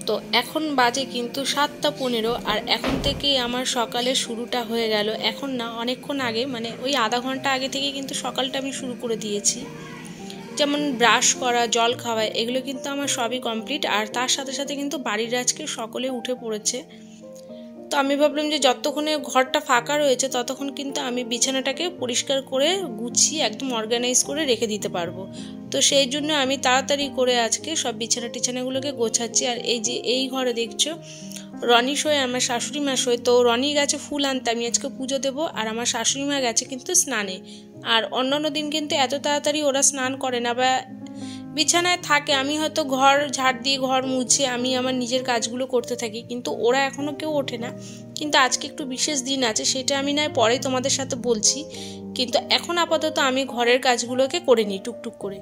তো এখন বাজে কিন্তু 7:15 আর এখন থেকেই আমার সকালের শুরুটা হয়ে গেল। এখন না, অনেকক্ষণ আগে, মানে ওই আধা ঘন্টা আগে থেকে কিন্তু সকালটা আমি শুরু করে দিয়েছি। যেমন ব্রাশ করা, জল খাওয়া, এগুলো কিন্তু আমার সবই কমপ্লিট। আর তার সাথে সাথে কিন্তু বাড়ির আজকে সকলে উঠে পড়েছে। তো আমি ভাবলাম যে যতক্ষণে ঘরটা ফাঁকা রয়েছে ততক্ষণ কিন্তু আমি বিছানাটাকে পরিষ্কার করে গুছিয়ে একদম অর্গানাইজ করে রেখে দিতে পারবো। তো সেই জন্য আমি তাড়াতাড়ি করে আজকে সব বিছানাগুলোকে গোছাচ্ছি। আর এই যে এই ঘরে দেখছো রনি শোয়, আমার শাশুড়ি মা শোয়। তো রনি গেছে ফুল আনতে, আমি আজকে পুজো দেবো, আর আমার শাশুড়ি মা গেছে কিন্তু স্নানে। আর অন্যান্য দিন কিন্তু এত তাড়াতাড়ি ওরা স্নান করে না বা বিছানায় থাকে। আমি হয়তো ঘর ঝাড় দিয়ে ঘর মুছে আমি আমার নিজের কাজগুলো করতে থাকি, কিন্তু ওরা এখনও কেউ ওঠে না। কিন্তু আজকে একটু বিশেষ দিন আছে, সেটা আমি নয় পরেই তোমাদের সাথে বলছি। কিন্তু এখন আপাতত আমি ঘরের কাজগুলোকে করে নিই টুকটুক করে।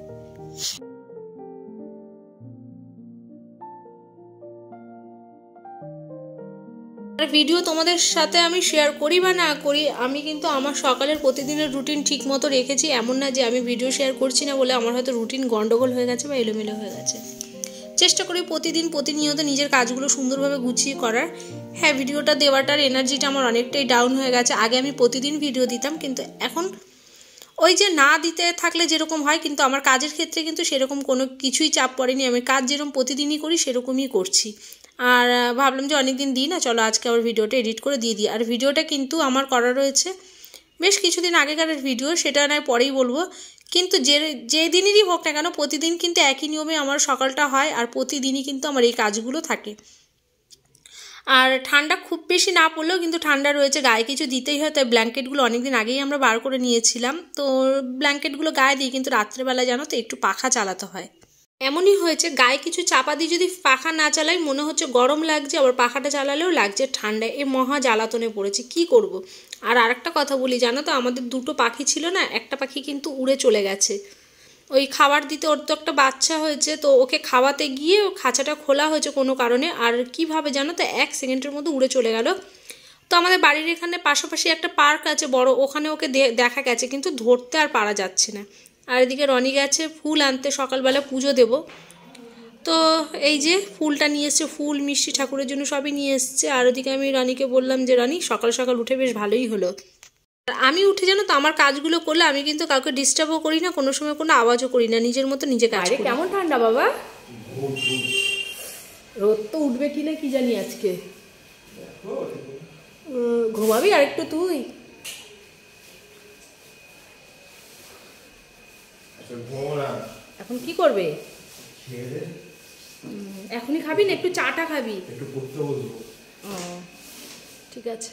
আর ভিডিও তোমাদের সাথে আমি শেয়ার করি বা না করি, আমি কিন্তু আমার সকালের প্রতিদিনের রুটিন ঠিক মতো রেখেছি। এমন না যে আমি ভিডিও শেয়ার করছি না বলে আমার হয়তো রুটিন গন্ডগোল হয়ে গেছে বা এলোমেলো হয়ে গেছে। চেষ্টা করি প্রতিনিয়ত নিজের কাজগুলো সুন্দরভাবে গুছিয়ে করার। হ্যাঁ, ভিডিওটা দেওয়াটার এনার্জিটা আমার অনেকটাই ডাউন হয়ে গেছে। আগে আমি প্রতিদিন ভিডিও দিতাম, কিন্তু এখন ওই যে না দিতে থাকলে যেরকম হয়, কিন্তু আমার কাজের ক্ষেত্রে কিন্তু সেরকম কোনো কিছুই চাপ পড়েনি। আমি কাজ যেরকম প্রতিদিনই করি সেরকমই করছি। আর ভাবলাম যে অনেকদিন দিই না, চলো আজকে আবার ভিডিওটা এডিট করে দিয়ে দিই। আর ভিডিওটা কিন্তু আমার করা রয়েছে বেশ কিছুদিন আগেকার ভিডিও, সেটা নয় পরেই বলবো। কিন্তু যে দিনেরই হোক না কেন, প্রতিদিন কিন্তু একই নিয়মে আমার সকালটা হয়, আর প্রতিদিনই কিন্তু আমার এই কাজগুলো থাকে। আর ঠান্ডা খুব বেশি না পড়লেও কিন্তু ঠান্ডা রয়েছে, গায়ে কিছু দিতেই হয়। তাই ব্ল্যাঙ্কেটগুলো অনেকদিন আগেই আমরা বার করে নিয়েছিলাম। তো ব্ল্যাঙ্কেটগুলো গায়ে দিই, কিন্তু রাত্রেবেলা জানো তো একটু পাখা চালাতে হয়। এমনই হয়েছে, গায়ে কিছু চাপা দিয়ে যদি পাখা না চালাই মনে হচ্ছে গরম লাগছে, আবার পাখাটা চালালেও লাগছে ঠান্ডা। এই মহা জ্বালাতনে পড়েছি, কি করব। আর আরেকটা কথা বলি, জানো তো আমাদের দুটো পাখি ছিল না, একটা পাখি কিন্তু উড়ে চলে গেছে। ওই খাবার দিতে, ওর তো একটা বাচ্চা হয়েছে, তো ওকে খাওয়াতে গিয়ে খাঁচাটা খোলা হয়েছে কোনো কারণে, আর কীভাবে জানো তো 1 সেকেন্ডের মধ্যে উড়ে চলে গেল। তো আমাদের বাড়ির এখানে পাশাপাশি একটা পার্ক আছে বড়, ওখানে ওকে দেখা গেছে, কিন্তু ধরতে আর পারা যাচ্ছে না। আর এদিকে রনি গেছে ফুল আনতে, সকালবেলা পুজো দেব। তো এই যে ফুলটা নিয়ে এসছে, ফুল মিষ্টি ঠাকুরের জন্য সবই নিয়ে এসছে। আর ওদিকে আমি রনিকে বললাম যে রনি সকাল সকাল উঠে বেশ ভালোই হলো। আর আমি উঠে জানো তো আমার কাজগুলো করলে আমি কিন্তু কাউকে ডিস্টার্বও করি না, কোনো সময় কোনো আওয়াজও করি না, নিজের মতো নিজে কাজ করি। কেমন ঠান্ডা বাবা, রোদ তো উঠবে কিনা কি জানি আজকে। ঘুমাবি আর একটু তুই? এখন কি করবে? এখনই খাবি না, একটু চাটা খাবি? ঠিক আছে।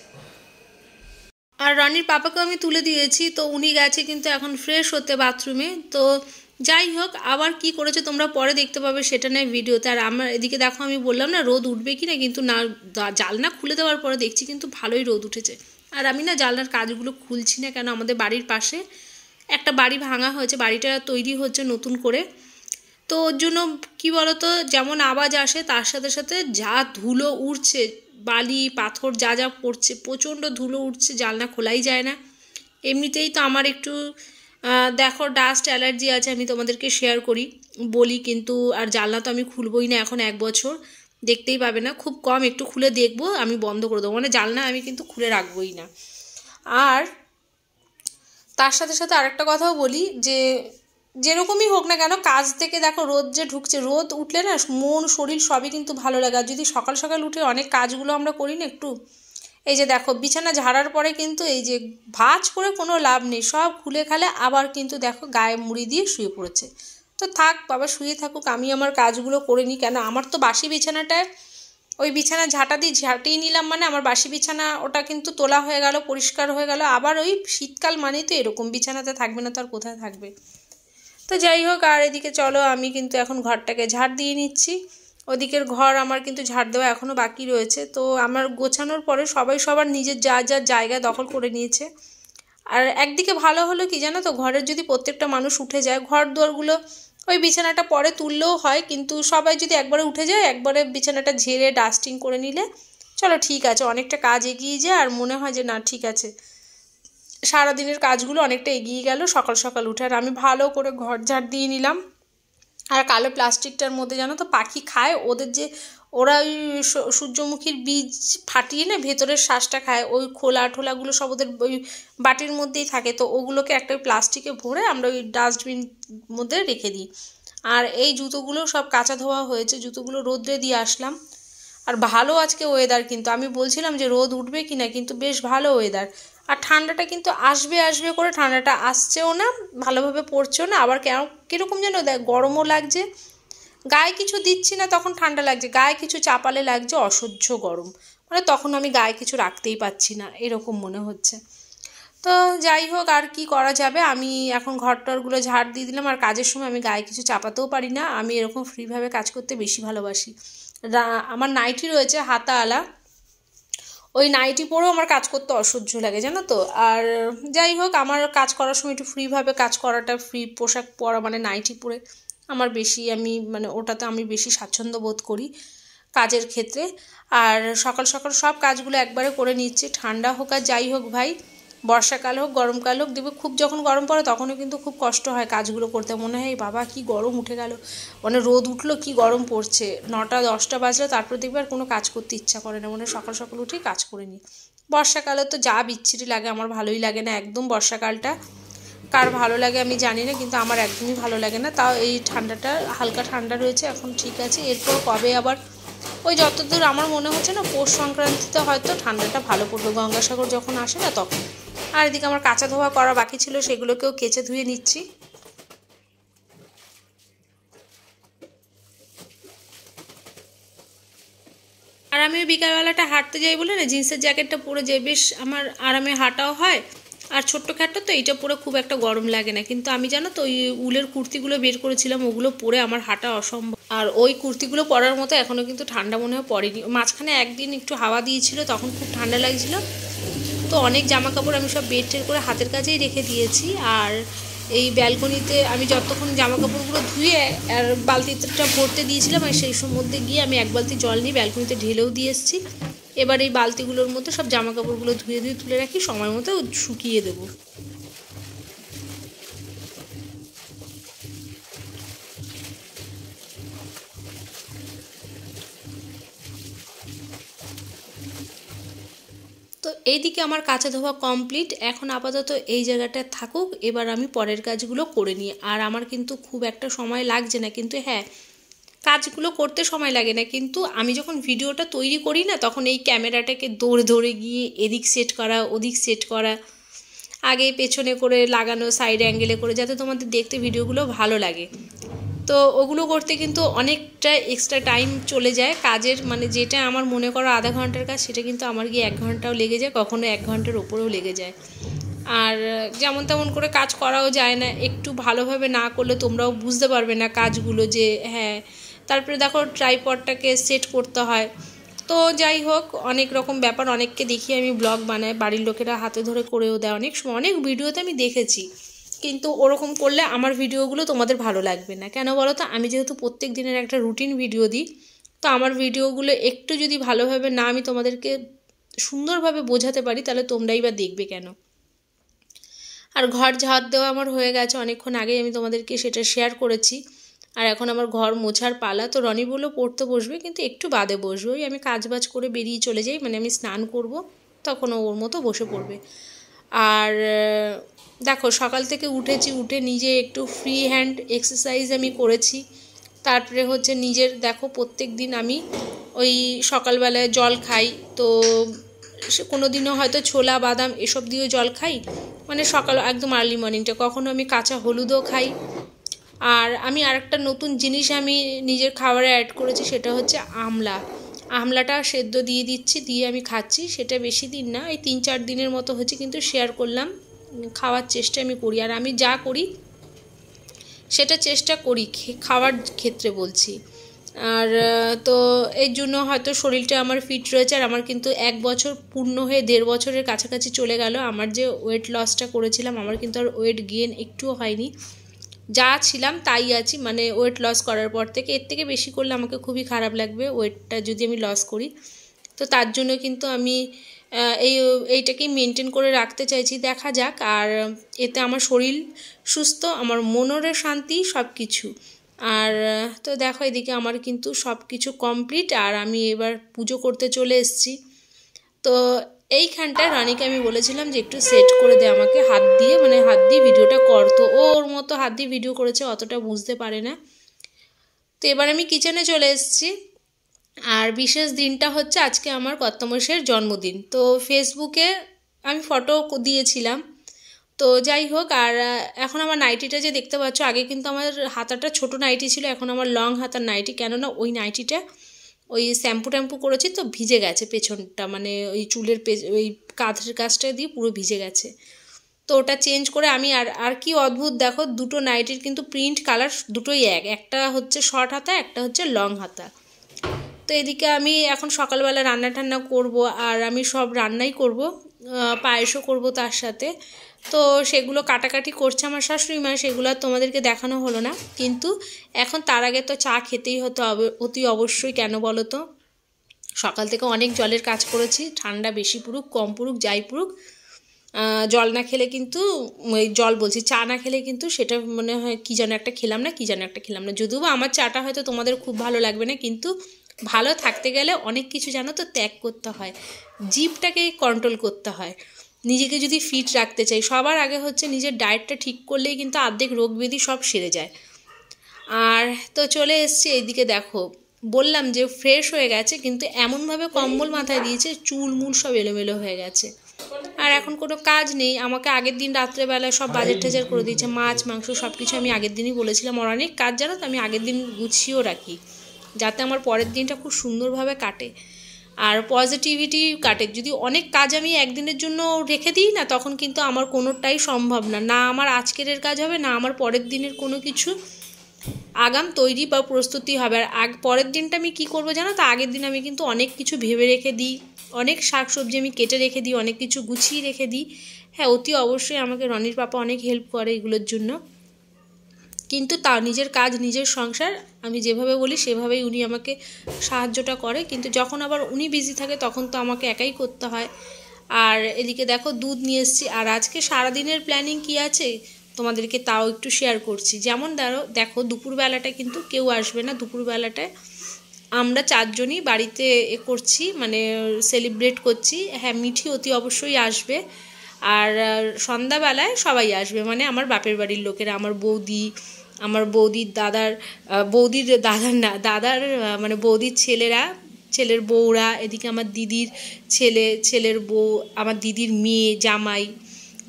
আর রনির পাপাকে আমি তুলে দিয়েছি, তো উনি গেছে কিন্তু এখন ফ্রেশ হতে বাথরুমে। তো যাই হোক, আবার কি করেছে তোমরা পরে দেখতে পাবে, সেটা নয় ভিডিওতে। আর আমার এদিকে দেখো, আমি বললাম না রোদ উঠবে কি না, কিন্তু না, জানলা খুলে দেওয়ার পরে দেখছি কিন্তু ভালোই রোদ উঠেছে। আর আমি না জানলার কাজগুলো খুলছি না, কেন আমাদের বাড়ির পাশে একটা বাড়ি ভাঙা হয়েছে, বাড়িটা তৈরি হচ্ছে নতুন করে। তো ওর জন্য কী বলতো, যেমন আওয়াজ আসে তার সাথে সাথে যা ধুলো উড়ছে, বালি পাথর যা যা পড়ছে, প্রচণ্ড ধুলো উঠছে, জানলা খোলাই যায় না। এমনিতেই তো আমার একটু দেখো ডাস্ট অ্যালার্জি আছে, আমি তোমাদেরকে শেয়ার করি বলি, কিন্তু আর জানলা তো আমি খুলবই না এখন 1 বছর, দেখতেই পাবে না, খুব কম একটু খুলে দেখবো, আমি বন্ধ করে দেবো, মানে জানলা আমি কিন্তু খুলে রাখবই না। আর তার সাথে সাথে আরেকটা কথাও বলি, যে যেরকমই হোক না কেন কাজ থেকে দেখো রোদ যে ঢুকছে, রোদ উঠলে না মন শরীর সবই কিন্তু ভালো লাগে। আর যদি সকাল সকাল উঠে অনেক কাজগুলো আমরা করি না একটু, এই যে দেখো বিছানা ঝাড়ার পরে কিন্তু এই যে ভাঁজ করে কোনো লাভ নেই, সব খুলে খালে আবার কিন্তু দেখো গায়ে মুড়ি দিয়ে শুয়ে পড়েছে। তো থাক বাবা, শুয়ে থাকুক, আমি আমার কাজগুলো করে নিই। কেন আমার তো বাসি বিছানাটায় ওই বিছানা ঝাঁটিয়ে নিলাম, মানে আমার বাসি বিছানা ওটা কিন্তু তোলা হয়ে গেল, পরিষ্কার হয়ে গেল। আবার ওই শীতকাল মানেই তো এরকম, বিছানাতে থাকবে না তো আর কোথায় থাকবে। তো যাই হোক, আর এদিকে চলো আমি কিন্তু এখন ঘরটাকে ঝাড় দিয়ে নিচ্ছি। ওদিকের ঘর আমার কিন্তু ঝাড় দেওয়া এখনও বাকি রয়েছে। তো আমার গোছানোর পরে সবাই সবার নিজের যার জায়গায় দখল করে নিয়েছে। আর একদিকে ভালো হলো কি জানো তো, ঘরের যদি প্রত্যেকটা মানুষ উঠে যায়, ঘর দুয়ারগুলো ওই বিছানাটা পরে তুললেও হয়, কিন্তু সবাই যদি একবারে উঠে যায়, একবারে বিছানাটা ঝেড়ে ডাস্টিং করে নিলে চলো ঠিক আছে, অনেকটা কাজ এগিয়ে যায়। আর মনে হয় যে না ঠিক আছে, সারাদিনের কাজগুলো অনেকটা এগিয়ে গেল সকাল সকাল উঠে। আর আমি ভালো করে ঘর ঝাড় দিয়ে নিলাম। আর কালো প্লাস্টিকটার মধ্যে জানো তো পাখি খায়, ওদের যে ওরা ওই সূর্যমুখীর বীজ ফাটিয়ে না ভেতরের শ্বাসটা খায়, ওই খোলা ঠোলাগুলো সব ওদের ওই বাটির মধ্যেই থাকে। তো ওগুলোকে একটা প্লাস্টিকে ভরে আমরা ওই ডাস্টবিন মধ্যে রেখে দিই। আর এই জুতোগুলো সব কাঁচা ধোয়া হয়েছে, জুতোগুলো রোদ্রে দিয়ে আসলাম। আর ভালো আজকে ওয়েদার, কিন্তু আমি বলছিলাম যে রোদ উঠবে কি না, কিন্তু বেশ ভালো ওয়েদার। আর ঠান্ডাটা কিন্তু আসবে আসবে করে ঠান্ডাটা আসছেও না, ভালোভাবে পড়ছেও না, আবার কীরকম যেন গরমও লাগছে। গায়ে কিছু দিচ্ছি না তখন ঠান্ডা লাগছে, গায়ে কিছু চাপালে লাগছে অসহ্য গরম, মানে তখন আমি গায়ে কিছু রাখতেই পারছি না, এরকম মনে হচ্ছে। তো যাই হোক, আর কি করা যাবে। আমি এখন ঘরটরগুলো ঝাড় দিয়ে দিলাম। আর কাজের সময় আমি গায়ে কিছু চাপাতেও পারি না, আমি এরকম ফ্রিভাবে কাজ করতে বেশি ভালোবাসি। আমার নাইটি রয়েছে হাতাওয়ালা, ওই নাইটি পরেও আমার কাজ করতে অসহ্য লাগে, জানো তো। আর যাই হোক, আমার কাজ করার সময় একটু ফ্রিভাবে কাজ করাটা, ফ্রি পোশাক পরা মানে নাইটি পরে আমার বেশি, আমি মানে ওটাতে আমি বেশি স্বাচ্ছন্দ্য বোধ করি কাজের ক্ষেত্রে। আর সকাল সকাল সব কাজগুলো একবারে করে নিচ্ছি, ঠান্ডা হোক আর যাই হোক ভাই, বর্ষাকাল হোক গরমকাল হোক। দেখবে খুব যখন গরম পড়ে তখনও কিন্তু খুব কষ্ট হয় কাজগুলো করতে, মনে হয় বাবা কি গরম উঠে গেল, মানে রোদ উঠলো কি গরম পড়ছে, 9টা 10টা বাজলে তারপরে দেখবে আর কোনো কাজ করতে ইচ্ছা করে না, মানে সকাল সকাল উঠেই কাজ করে নিই। বর্ষাকালে তো যা বিচ্ছিরি লাগে, আমার ভালোই লাগে না একদম বর্ষাকালটা। কার ভালো লাগে আমি জানি না, কিন্তু আমার একদমই ভালো লাগে না। তাও এই ঠান্ডাটা হালকা ঠান্ডা রয়েছে এখন, ঠিক আছে। এরপর কবে আবার ওই যতদূর আমার মনে হচ্ছে না পৌষ সংক্রান্তিতে হয়তো ঠান্ডাটা ভালো পড়বে, গঙ্গাসাগর যখন আসে না তখন। আর এদিকে আমার কাঁচা ধোয়া করা বাকি ছিল, সেগুলোকেও কেচে ধুয়ে নিচ্ছি। আর আমি ওই বিকালবেলাটা হাঁটতে যাই বলে না জিন্সের জ্যাকেটটা পরে যাই, বেশ আমার আরামে হাঁটাও হয়। আর ছোট্ট খ্যাট্ট তো এইটা পরে খুব একটা গরম লাগে না, কিন্তু আমি জানো তো ওই উলের কুর্তিগুলো বের করেছিলাম, ওগুলো পরে আমার হাঁটা অসম্ভব। আর ওই কুর্তিগুলো পরার মতো এখনও কিন্তু ঠান্ডা মনে হয় পড়েনি। মাঝখানে একদিন একটু হাওয়া দিয়েছিল, তখন খুব ঠান্ডা লাগছিল। তো অনেক জামা কাপড় আমি সব বেড টের করে হাতের কাছেই রেখে দিয়েছি। আর এই ব্যালকনিতে আমি যতক্ষণ জামা কাপড়গুলো ধুয়ে আর বালতিটা ভরতে দিয়েছিলাম, আর সেই মধ্যে গিয়ে আমি এক বালতি জল নিয়ে ব্যালকনিতে ঢেলেও দিয়ে এসেছি। এবার এই বালতিগুলোর মধ্যে সব জামা কাপড়গুলো ধুয়ে ধুয়ে তুলে রাখি, সময় মতো শুকিয়ে দেবো। তো এইদিকে আমার কাঁচা ধোয়া কমপ্লিট, এখন আপাতত এই জায়গাটা থাকুক, এবার আমি পরের কাজগুলো করে নিই। আর আমার কিন্তু খুব একটা সময় লাগছে না, কিন্তু হ্যাঁ কাজগুলো করতে সময় লাগে না, কিন্তু আমি যখন ভিডিওটা তৈরি করি না তখন এই ক্যামেরাটাকে দৌড়ে দৌড়ে গিয়ে এদিক সেট করা ওদিক সেট করা, আগে পেছনে করে লাগানো, সাইড অ্যাঙ্গেলে করে, যাতে তোমাদের দেখতে ভিডিওগুলো ভালো লাগে। তো ওগুলো করতে কিন্তু অনেকটা এক্সট্রা টাইম চলে যায় কাজের, মানে যেটা আমার মনে করো আধা ঘন্টার কাজ সেটা কিন্তু আমার গিয়ে 1 ঘন্টাও লেগে যায়, কখনো 1 ঘন্টার ওপরেও লেগে যায়। আর যেমন তেমন করে কাজ করাও যায় না, একটু ভালোভাবে না করলে তোমরাও বুঝতে পারবে না কাজগুলো যে হ্যাঁ। তারপরে দেখো ট্রাইপডটাকে সেট করতে হয়। তো যাই হোক, অনেক রকম ব্যাপার, অনেককে দেখি আমি ব্লগ বানাই, বাড়ির লোকেরা হাতে ধরে করেও দেয় অনেক সময়, অনেক ভিডিওতে আমি দেখেছি। কিন্তু ওরকম করলে আমার ভিডিওগুলো তোমাদের ভালো লাগবে না, কেন বলো তো, আমি যেহেতু প্রত্যেক দিনের একটা রুটিন ভিডিও দিই, তো আমার ভিডিওগুলো একটু যদি ভালোভাবে না আমি তোমাদেরকে সুন্দরভাবে বোঝাতে পারি, তাহলে তোমরাই বা দেখবে কেন। আর ঘর ঝাড় দেওয়া আমার হয়ে গেছে অনেকক্ষণ আগেই, আমি তোমাদেরকে সেটা শেয়ার করেছি। আর এখন আমার ঘর মোছার পালা। তো রনি বললো পড়তে বসবে, কিন্তু একটু বাদে বসবে, ওই আমি কাজবাজ করে বেরিয়ে চলে যাই, মানে আমি স্নান করব তখন ওর মতো বসে পড়বে। আর দেখো সকাল থেকে উঠেছি, উঠে নিজে একটু ফ্রি হ্যান্ড এক্সারসাইজ আমি করেছি। তারপরে হচ্ছে নিজের দেখো প্রত্যেক দিন আমি ওই সকালবেলায় জল খাই, তো কোনো দিনও হয়তো ছোলা বাদাম এসব দিয়েও জল খাই, মানে সকাল একদম আর্লি মর্নিংটা। কখনো আমি কাঁচা হলুদও খাই। আর আমি আরেকটা নতুন জিনিস আমি নিজের খাবারে অ্যাড করেছি, সেটা হচ্ছে আমলাটা সেদ্ধ দিয়ে দিচ্ছি, দিয়ে আমি খাচ্ছি। সেটা বেশি দিন না, এই 3-4 দিনের মতো হচ্ছে, কিন্তু শেয়ার করলাম, খাওয়ার চেষ্টা আমি করি। আর আমি যা করি সেটা চেষ্টা করি খাওয়ার ক্ষেত্রে বলছি। আর তো এর জন্য হয়তো শরীরটা আমার ফিট রয়েছে। আর আমার কিন্তু 1 বছর পূর্ণ হয়ে 1.5 বছরের কাছাকাছি চলে গেল। আমার যে ওয়েট লসটা করেছিলাম, আমার কিন্তু আর ওয়েট গেইন একটুও হয়নি, যা ছিলাম তাই আছি, মানে ওয়েট লস করার পর থেকে। এর থেকে বেশি করলে আমাকে খুবই খারাপ লাগবে ওয়েটটা যদি আমি লস করি। তো তার জন্য কিন্তু আমি এইটাকেই মেনটেন করে রাখতে চাইছি, দেখা যাক। আর এতে আমার শরীর সুস্থ, আমার মনেরও শান্তি, সব কিছু। আর তো দেখো এদিকে আমার কিন্তু সব কিছু কমপ্লিট, আর আমি এবার পুজো করতে চলে এসেছি। তো এইখানটায় রানীকে আমি বলেছিলাম যে একটু সেট করে দে আমাকে হাত দিয়ে, মানে হাত দিয়ে ভিডিওটা কর। তো ওর মতো হাত দিয়ে ভিডিও করেছে, অতটা বুঝতে পারে না। তো এবার আমি কিচেনে চলে এসেছি। আর বিশেষ দিনটা হচ্ছে আজকে আমার কর্তামশাইয়ের জন্মদিন। তো ফেসবুকে আমি ফটো দিয়েছিলাম। তো যাই হোক, আর এখন আমার নাইটিটা যে দেখতে পাচ্ছ, আগে কিন্তু আমার হাতাটা ছোট নাইটি ছিল, এখন আমার লং হাতার নাইটি। কেননা ওই নাইটিটা ওই শ্যাম্পু ট্যাম্পু করেছি তো ভিজে গেছে পেছনটা, মানে ওই চুলের ওই কাঁধের কাজটা দিয়ে পুরো ভিজে গেছে। তো ওটা চেঞ্জ করে আমি আর কি অদ্ভুত দেখো, দুটো নাইটির কিন্তু প্রিন্ট কালার দুটোই একটা হচ্ছে শর্ট হাতা, একটা হচ্ছে লং হাতা। তো এদিকে আমি এখন সকালবেলা রান্না টান্না করব, আর আমি সব রান্নাই করব, পায়েসও করব তার সাথে। তো সেগুলো কাটাকাটি করছে আমার শাশুড়ি মা, সেগুলো আর তোমাদেরকে দেখানো হলো না। কিন্তু এখন তার আগে তো চা খেতেই হতো অতি অবশ্যই। কেন বলো তো, সকাল থেকে অনেক জলের কাজ করেছি, ঠান্ডা বেশি পুরুক কম পুরুক যাই পুরুক, জল না খেলে কিন্তু, ওই জল বলছি, চা না খেলে কিন্তু সেটা মনে হয় কী যেন একটা খেলাম না, কী যেন একটা খেলাম না। যদিও আমার চাটা হয়তো তোমাদের খুব ভালো লাগবে না, কিন্তু ভালো থাকতে গেলে অনেক কিছু জানো তো ত্যাগ করতে হয়, জিভটাকে কন্ট্রোল করতে হয়। নিজেকে যদি ফিট রাখতে চাই, সবার আগে হচ্ছে নিজের ডায়েটটা ঠিক করলেই কিন্তু অর্ধেক রোগ ব্যাধি সব সেরে যায়। আর তো চলে এসছি এইদিকে, দেখো বললাম যে ফ্রেশ হয়ে গেছে, কিন্তু এমনভাবে কম্বল মাথায় দিয়েছে চুল মুল সব এলোমেলো হয়ে গেছে। আর এখন কোনো কাজ নেই, আমাকে আগের দিন রাত্রেবেলায় সব বাজার টাজার করে দিয়েছে, মাছ মাংস সব কিছু আমি আগের দিনই বলেছিলাম। আর অনেক কাজ জানো তো আমি আগের দিন গুছিয়েও রাখি, যাতে আমার পরের দিনটা খুব সুন্দরভাবে কাটে আর পজিটিভিটি কাটে। যদি অনেক কাজ আমি একদিনের জন্য রেখে দিই না, তখন কিন্তু আমার কোনোটাই সম্ভব না, না আমার আজকের কাজ হবে, না আমার পরের দিনের কোনো কিছু আগাম তৈরি বা প্রস্তুতি হবে। আর পরের দিনটা আমি কি করব জানো তো, আগের দিন আমি কিন্তু অনেক কিছু ভেবে রেখে দিই, অনেক শাকসবজি আমি কেটে রেখে দিই, অনেক কিছু গুছিয়ে রেখে দিই। হ্যাঁ, অতি অবশ্যই আমাকে রনির পাপা অনেক হেল্প করে এগুলোর জন্য, কিন্তু তা নিজের কাজ নিজের সংসার, আমি যেভাবে বলি সেভাবেই উনি আমাকে সাহায্যটা করে। কিন্তু যখন আবার উনি বিজি থাকে তখন তো আমাকে একাই করতে হয়। আর এদিকে দেখো দুধ নিয়ে এসেছি। আর আজকে সারাদিনের প্ল্যানিং কি আছে তোমাদেরকে তাও একটু শেয়ার করছি। যেমন দেখো দুপুরবেলাটা কিন্তু কেউ আসবে না, দুপুরবেলাটায় আমরা চারজনই বাড়িতে করছি, মানে সেলিব্রেট করছি। হ্যাঁ, মিঠি অতি অবশ্যই আসবে, আর সন্ধ্যাবেলায় সবাই আসবে, মানে আমার বাপের বাড়ির লোকেরা, আমার বৌদি, আমার বৌদির দাদার না, দাদার মানে বৌদির ছেলেরা, ছেলের বউরা, এদিকে আমার দিদির ছেলের বউ, আমার দিদির মেয়ে জামাই,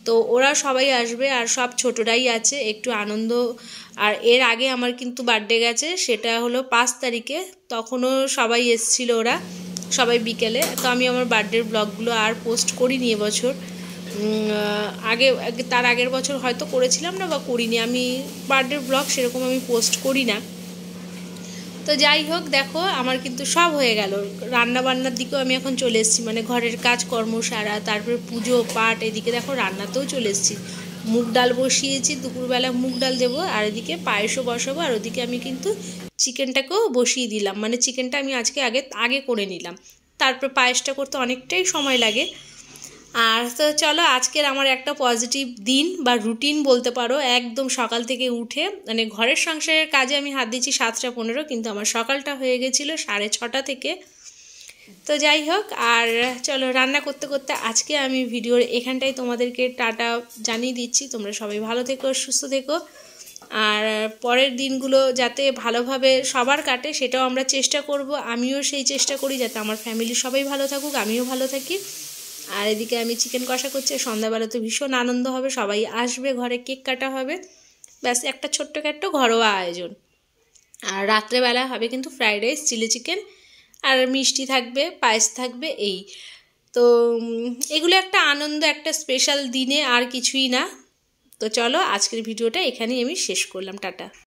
তো ওরা সবাই আসবে। আর সব ছোটরাই আছে, একটু আনন্দ। আর এর আগে আমার কিন্তু বার্থডে গেছে, সেটা হলো 5 তারিখে, তখনও সবাই এসেছিল ওরা, সবাই বিকেলে। তো আমি আমার বার্থডের ব্লগগুলো আর পোস্ট করিনি এবছর, তার আগের বছর হয়তো করেছিলাম না বা করিনি, আমি বার্থডের ব্লগ সেরকম আমি পোস্ট করি না। তো যাই হোক, দেখো আমার কিন্তু সব হয়ে গেল, রান্না বান্নার দিকেও আমি এখন চলে এসেছি, মানে ঘরের কাজকর্ম সারা, তারপরে পুজো পাঠ, এদিকে দেখো রান্নাতেও চলে এসেছি। মুগ ডাল বসিয়েছি, দুপুরবেলা মুগ ডাল দেবো, আর এদিকে পায়েসও বসাবো। আর ওদিকে আমি কিন্তু চিকেনটাকেও বসিয়ে দিলাম, মানে চিকেনটা আমি আজকে আগে করে নিলাম, তারপর পায়েসটা করতে অনেকটাই সময় লাগে। আর তো চলো, আজকের আমার একটা পজিটিভ দিন বা রুটিন বলতে পারো, একদম সকাল থেকে উঠে, মানে ঘরের সংসারের কাজে আমি হাত দিচ্ছি 7টা 15, কিন্তু আমার সকালটা হয়ে গেছিলো 6:30 থেকে। তো যাই হোক, আর চলো রান্না করতে করতে আজকে আমি ভিডিওর এখানটাই তোমাদেরকে টাটা জানিয়ে দিচ্ছি। তোমরা সবাই ভালো থেকো, সুস্থ থেকো, আর পরের দিনগুলো যাতে ভালোভাবে সবার কাটে সেটাও আমরা চেষ্টা করব। আমিও সেই চেষ্টা করি যাতে আমার ফ্যামিলি সবাই ভালো থাকুক, আমিও ভালো থাকি। আর এদিকে আমি চিকেন কষা করছি, সন্ধ্যাবেলা তো ভীষণ আনন্দ হবে, সবাই আসবে, ঘরে কেক কাটা হবে, ব্যাস একটা ছোট্টখাট্ট ঘরোয়া আয়োজন। আর রাত্রেবেলা হবে কিন্তু ফ্রাইড রাইস, চিলি চিকেন, আর মিষ্টি থাকবে, পায়েস থাকবে, এই তো এগুলো একটা আনন্দ, একটা স্পেশাল দিনে, আর কিছুই না। তো চলো আজকের ভিডিওটা এখানেই আমি শেষ করলাম, টাটা।